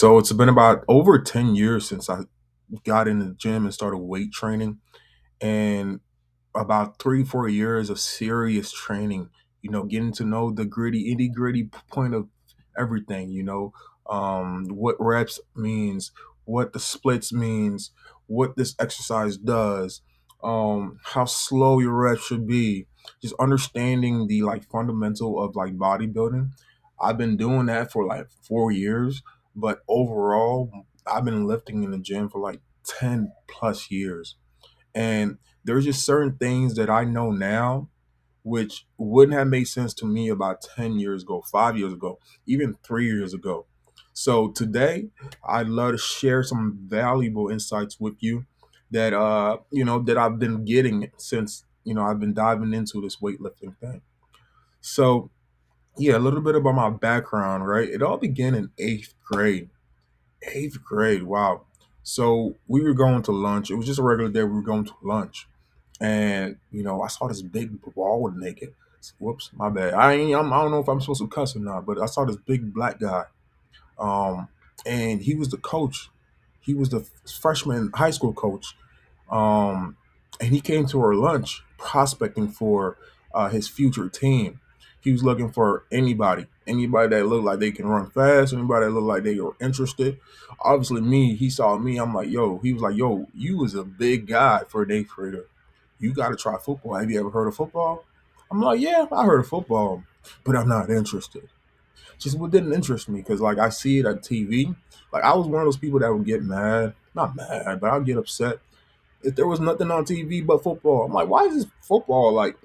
So it's been about over 10 years since I got in the gym and started weight training, and about 3, 4 years of serious training, getting to know the gritty, itty gritty point of everything, what reps means, what the splits means, what this exercise does, how slow your reps should be, just understanding the like fundamental of like bodybuilding. I've been doing that for like 4 years, but overall, I've been lifting in the gym for like 10 plus years. And there's just certain things that I know now which wouldn't have made sense to me about 10 years ago, 5 years ago, even 3 years ago. So today, I'd love to share some valuable insights with you that that I've been getting since, I've been diving into this weightlifting thing. So yeah, a little bit about my background, right? It all began in eighth grade. Eighth grade, wow. So we were going to lunch. It was just a regular day. We were going to lunch, and I saw this big bald naked. Whoops, my bad. I don't know if I'm supposed to cuss or not, but I saw this big black guy. Um, and he was the coach. He was the freshman high school coach. Um, and he came to our lunch prospecting for his future team. He was looking for anybody that looked like they can run fast, anybody that looked like they were interested. Obviously, me, he saw me. I'm like, yo. He was like, yo, you was a big guy for an eighth grader. You got to try football. Have you ever heard of football? I'm like, yeah, I heard of football, but I'm not interested. Just what didn't interest me because like I see it on TV. Like I was one of those people that would get mad, not mad, but I'd get upset if there was nothing on TV but football. I'm like, why is this football like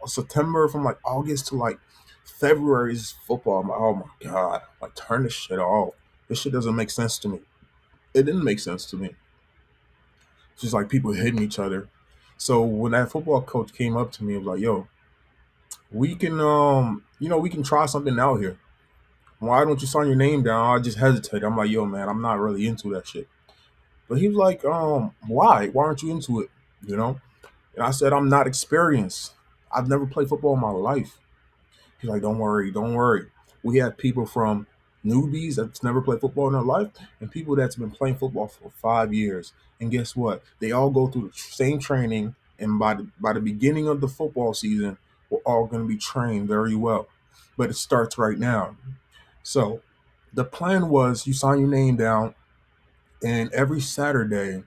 September from like August to like February is football? I'm like, oh my god, like turn this shit off. This shit doesn't make sense to me. It didn't make sense to me. It's just like people hitting each other. So when that football coach came up to me, it was like, yo, we can we can try something out here. Why don't you sign your name down? I just hesitated. I'm like, yo, man, I'm not really into that shit. But he was like, why? Why aren't you into it? You know? And I said, I'm not experienced. I've never played football in my life. He's like, don't worry, don't worry. We have people from newbies that's never played football in their life and people that's been playing football for 5 years. And guess what? They all go through the same training. And by the beginning of the football season, we're all going to be trained very well. But it starts right now. So the plan was you sign your name down, and every Saturday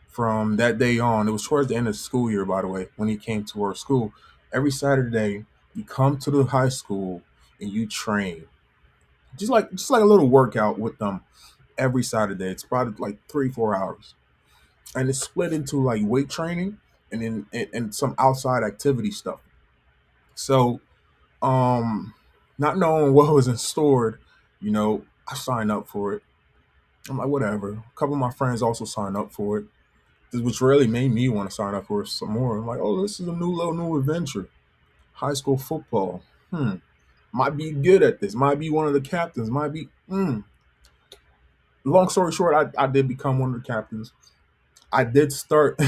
from that day on, it was towards the end of the school year, by the way, when he came to our school. Every Saturday, you come to the high school and you train, just like a little workout with them every Saturday. It's probably like 3, 4 hours, and it's split into like weight training and then and some outside activity stuff. So, um, not knowing what was in store, I signed up for it. I'm like, whatever. A couple of my friends also signed up for it, which really made me want to sign up for it some more. I'm like, oh, this is a new adventure. High school football. Might be good at this. Might be one of the captains. Might be. Long story short, I did become one of the captains. I did start.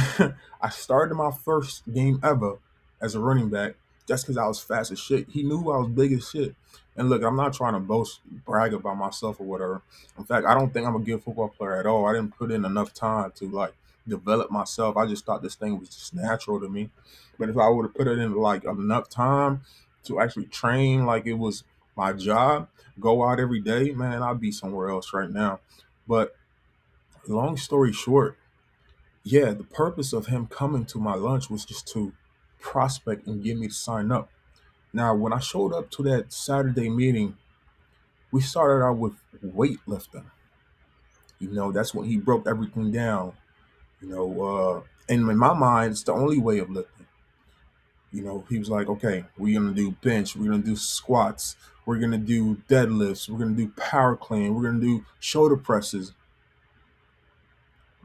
I started my first game ever as a running back just because I was fast as shit. He knew I was big as shit. And look, I'm not trying to brag about myself or whatever. In fact, I don't think I'm a good football player at all. I didn't put in enough time to like develop myself. I just thought this thing was just natural to me. But if I would have put it in like enough time to actually train like it was my job, go out every day, man, I'd be somewhere else right now. But long story short, yeah, the purpose of him coming to my lunch was just to prospect and get me to sign up. Now, when I showed up to that Saturday meeting, we started out with weightlifting. That's when he broke everything down. And in my mind, it's the only way of lifting. He was like, okay, we're gonna do bench, we're gonna do squats, we're gonna do deadlifts, we're gonna do power clean, we're gonna do shoulder presses.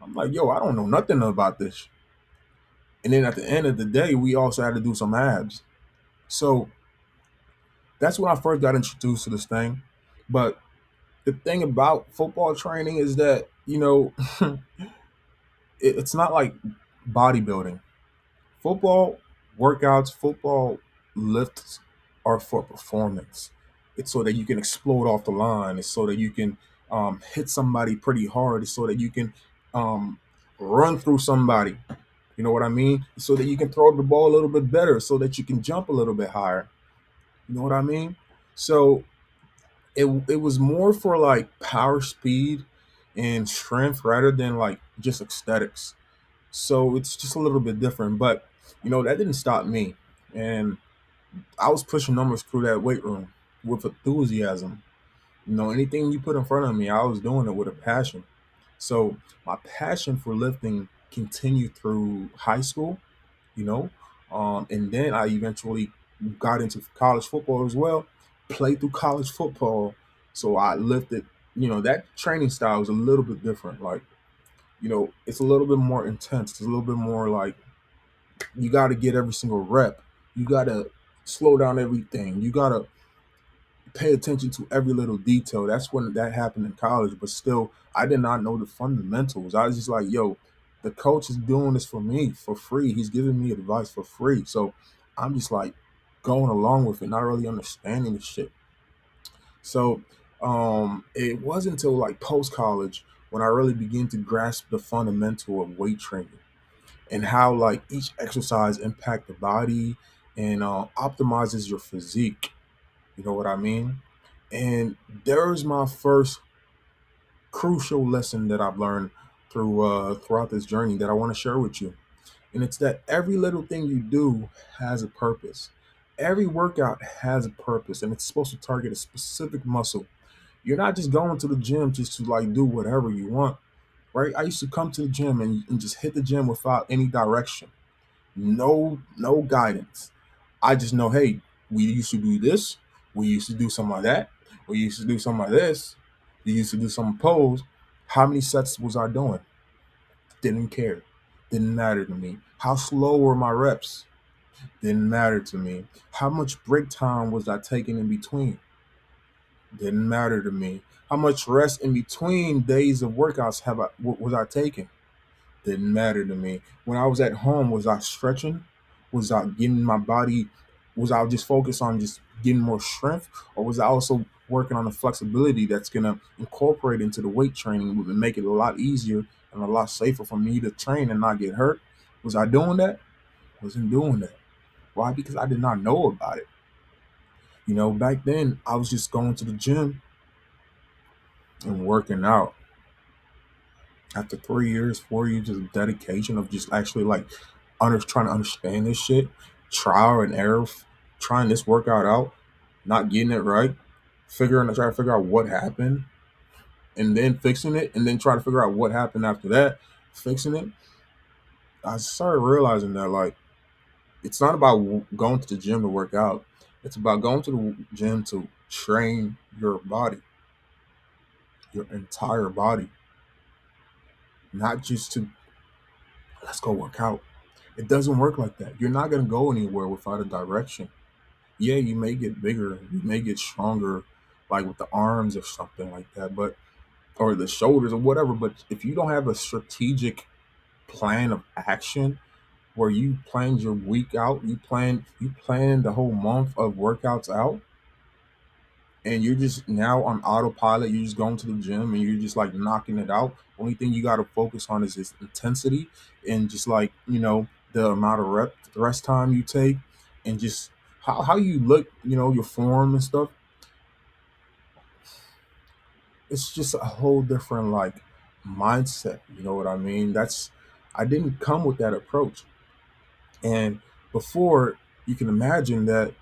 I'm like, yo, I don't know nothing about this. And then at the end of the day, we also had to do some abs. So that's when I first got introduced to this thing. But the thing about football training is that, it's not like bodybuilding. Football workouts, football lifts are for performance. It's so that you can explode off the line. It's so that you can hit somebody pretty hard so that you can um, run through somebody. You know what I mean? So that you can throw the ball a little bit better, so that you can jump a little bit higher. You know what I mean? So it was more for like power, speed, and strength rather than like just aesthetics. So it's just a little bit different. But that didn't stop me. And I was pushing numbers through that weight room with enthusiasm. Anything you put in front of me, I was doing it with a passion. So my passion for lifting continued through high school, you know, and then I eventually got into college football as well, played through college football. So I lifted, that training style was a little bit different. Like, it's a little bit more intense. It's a little bit more like you got to get every single rep. You got to slow down everything. You got to pay attention to every little detail. That's when that happened in college. But still, I did not know the fundamentals. I was just like, yo, the coach is doing this for me for free. He's giving me advice for free. So I'm just like going along with it, not really understanding the shit. So it wasn't until like post college when I really began to grasp the fundamental of weight training and how like each exercise impact the body and optimizes your physique. You know what I mean? And there's my first crucial lesson that I've learned throughout this journey that I want to share with you. And it's that every little thing you do has a purpose. Every workout has a purpose, and it's supposed to target a specific muscle. You're not just going to the gym just to like do whatever you want, right? I used to come to the gym and just hit the gym without any direction, no guidance. I just know, hey, we used to do this, we used to do something like that, we used to do something like this, we used to do some pose. How many sets was I doing? Didn't care. Didn't matter to me. How slow were my reps? Didn't matter to me. How much break time was I taking in between? Didn't matter to me. How much rest in between days of workouts was I taking? Didn't matter to me. When I was at home, was I stretching? Was I getting my body? Was I just focused on just getting more strength, or was I also working on the flexibility that's gonna incorporate into the weight training and make it a lot easier and a lot safer for me to train and not get hurt? Was I doing that? Wasn't doing that. Why? Because I did not know about it. Back then I was just going to the gym and working out. After 3 years, 4 years of dedication of just actually like trying to understand this shit, trial and error, trying this workout out, not getting it right, trying to figure out what happened, and then fixing it, and then trying to figure out what happened after that, fixing it. I started realizing that like it's not about going to the gym to work out. It's about going to the gym to train your body, your entire body, not just to let's go work out. It doesn't work like that. You're not going to go anywhere without a direction. Yeah, you may get bigger, you may get stronger, like with the arms or something like that, but or the shoulders or whatever. But if you don't have a strategic plan of action where you planned your week out, you plan the whole month of workouts out, and you're just now on autopilot. You're just going to the gym and you're just like knocking it out. Only thing you got to focus on is this intensity and just like the amount of the rest time you take, and just how you look, your form and stuff. It's just a whole different like mindset. You know what I mean? I didn't come with that approach, and before you can imagine that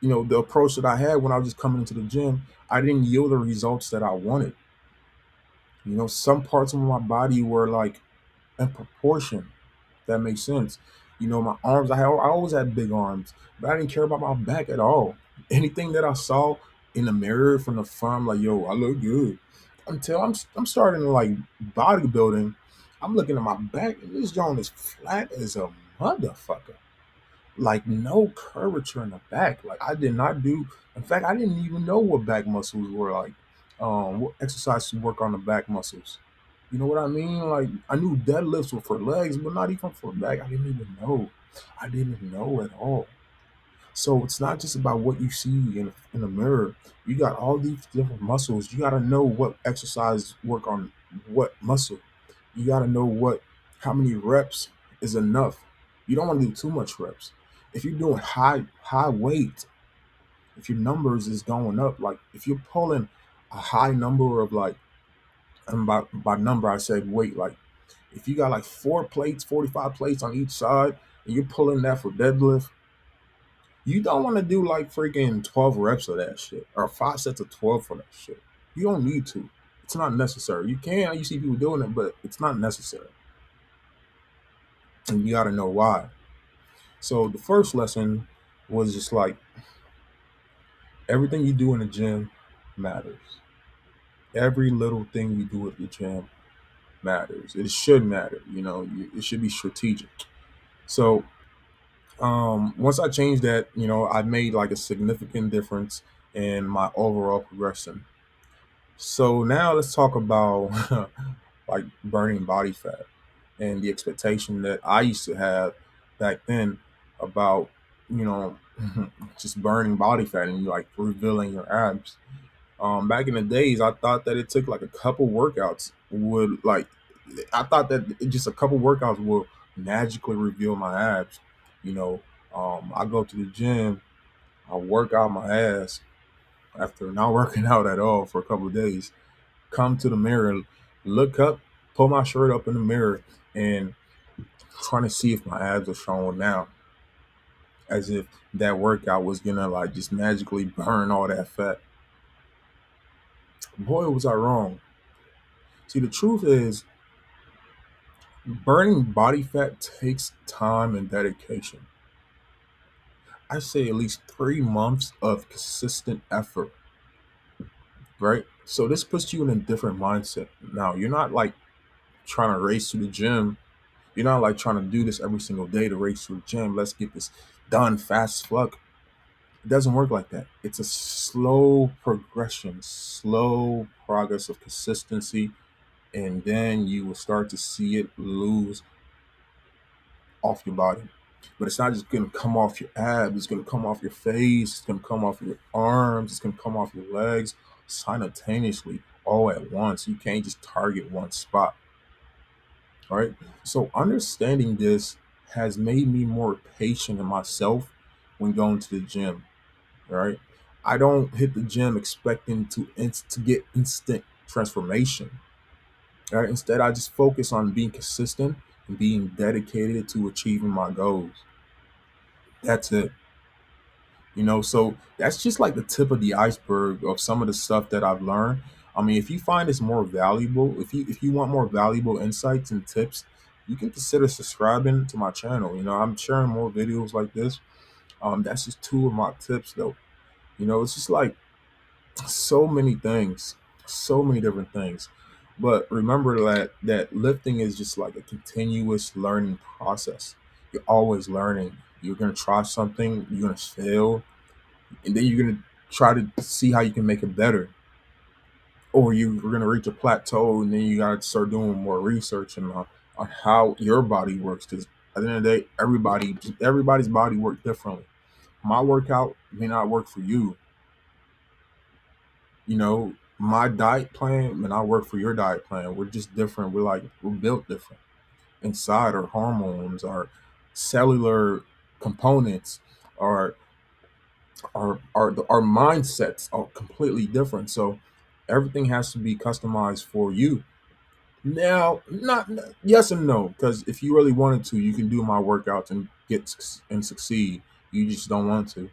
the approach that I had when I was just coming into the gym, I didn't yield the results that I wanted. Some parts of my body were like in proportion. That makes sense. My arms, I always had big arms, but I didn't care about my back at all. Anything that I saw in the mirror from the front, I'm like, yo, I look good. Until I'm starting to like bodybuilding, I'm looking at my back and this joint is flat as a motherfucker. Like no curvature in the back. Like I did not do. In fact, I didn't even know what back muscles were like. What exercise to work on the back muscles. You know what I mean? Like I knew deadlifts were for legs, but not even for back. I didn't even know. I didn't know at all. So it's not just about what you see in the mirror. You got all these different muscles. You got to know what exercise work on what muscle. You got to know what how many reps is enough. You don't want to do too much reps. If you're doing high weight, if your numbers is going up, like if you're pulling a high number of like, and by number I said weight, like if you got like 4 plates, 45 plates on each side, and you're pulling that for deadlift, you don't want to do like freaking 12 reps of that shit or 5 sets of 12 for that shit. You don't need to. It's not necessary. You can, you see people doing it, but it's not necessary. And you got to know why. So the first lesson was just like everything you do in the gym matters. Every little thing you do at the gym matters. It should matter. It should be strategic. So once I changed that, I made like a significant difference in my overall progression. So now let's talk about like burning body fat and the expectation that I used to have back then about, you know, just burning body fat and like revealing your abs. Back in the days, I thought that it took like a couple workouts would like, I thought that just a couple workouts will magically reveal my abs. You know, I go to the gym, I work out my ass after not working out at all for a couple of days, come to the mirror, look up, pull my shirt up in the mirror, and trying to see if my abs are showing now, as if that workout was gonna like just magically burn all that fat. Boy, was I wrong. See, the truth is, burning body fat takes time and dedication. I say at least 3 months of consistent effort, right? So this puts you in a different mindset. Now, you're not like trying to race to the gym. You're not like trying to do this every single day to race to the gym. Let's get this done fast as fuck. It doesn't work like that. It's a slow progression, slow progress of consistency, and then you will start to see it lose off your body. But it's not just gonna come off your abs, it's gonna come off your face, it's gonna come off your arms, it's gonna come off your legs simultaneously all at once. You can't just target one spot. All right. So understanding this has made me more patient in myself when going to the gym. All right. I don't hit the gym expecting to get instant transformation. All right. Instead, I just focus on being consistent and being dedicated to achieving my goals. That's it. So that's just like the tip of the iceberg of some of the stuff that I've learned. I mean, if you find this more valuable, if you want more valuable insights and tips, you can consider subscribing to my channel. I'm sharing more videos like this. That's just two of my tips though. It's just like so many things, so many different things. But remember that lifting is just like a continuous learning process. You're always learning. You're gonna try something, you're gonna fail, and then you're gonna try to see how you can make it better. Or you're gonna reach a plateau, and then you gotta start doing more research on how your body works. Because at the end of the day, everybody's body works differently. My workout may not work for you. My diet plan may not work for your diet plan. We're just different. We're built different. Inside our hormones, our cellular components, our our mindsets are completely different. So everything has to be customized for you. Now, not yes and no, because if you really wanted to, you can do my workouts and and succeed. You just don't want to,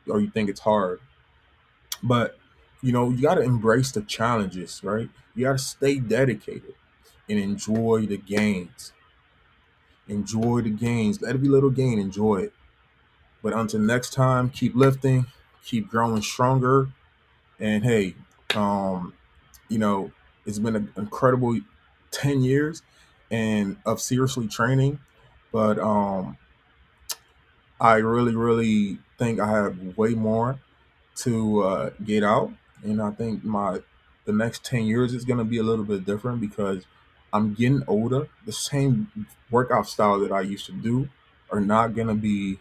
or you think it's hard. But you got to embrace the challenges, right? You got to stay dedicated and enjoy the gains. Enjoy the gains. Let every little gain, enjoy it. But until next time, keep lifting, keep growing stronger. And hey, um, you know, it's been an incredible 10 years and of seriously training. But I really, really think I have way more to get out. And I think the next 10 years is going to be a little bit different because I'm getting older. The same workout style that I used to do are not going to be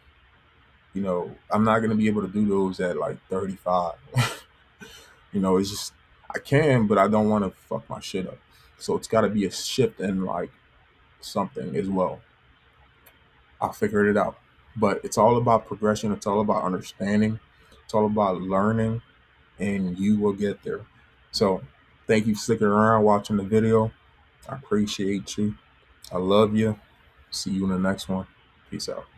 I'm not gonna be able to do those at like 35. It's just I can, but I don't want to fuck my shit up. So it's got to be a shift in like something as well. I figured it out. But it's all about progression. It's all about understanding. It's all about learning, and you will get there. So thank you for sticking around watching the video. I appreciate you. I love you. See you in the next one. Peace out.